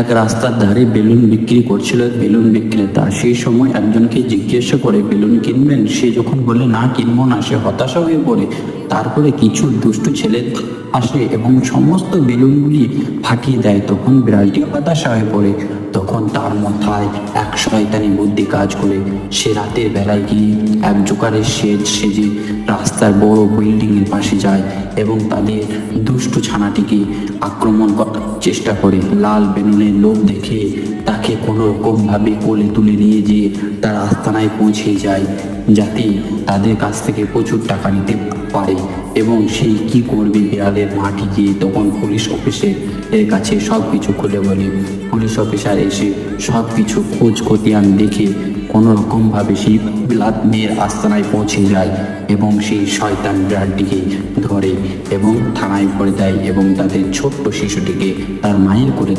এক রাস্তার ধারে বেলুন বিক্রি করছিল এক বেলুন বিক্রেতা। সেই সময় একজনকে জিজ্ঞাসা করে, বেলুন কিনবেন? সে যখন বলে না কিনবো না, সে হতাশা হয়ে পড়ে। তারপরে কিছু দুষ্টু ছেলে আসে এবং সমস্ত বেলুনগুলি ফাটিয়ে দেয়। তখন বিড়ালটি হতাশা হয়ে পড়ে। তখন তার মাথায় এক শয়তানি বুদ্ধি কাজ করে। সে রাতের বেলায় গিয়ে এক জোকারের সেজে রাস্তার বড় বিল্ডিং এর পাশে যায় এবং তাদের দুষ্টু ছানাটিকে আক্রমণ করার চেষ্টা করে। লাল বেলুনের লোভ দেখে তাকে কোনো রকম ভাবে কোলে তুলে নিয়ে যেয়ে তার আস্তানায় পৌঁছে যায়, যাতে তাদের কাছ থেকে প্রচুর টাকা নিতে পারে। এবং সেই কি করবে, বিড়ালের মাটি গিয়ে তখন পুলিশ অফিসের এর কাছে সব কিছু খুলে বলে। পুলিশ অফিসার এসে সব কিছু খোঁজ খতিয়ান দেখে কোনো রকমভাবে সেই মেয়ের আস্তানায় পৌঁছে যায় এবং সেই শয়তান বিড়ালটিকে ধরে এবং থানায় ভরে দেয় এবং তাদের ছোট্ট শিশুটিকে তার মায়ের করে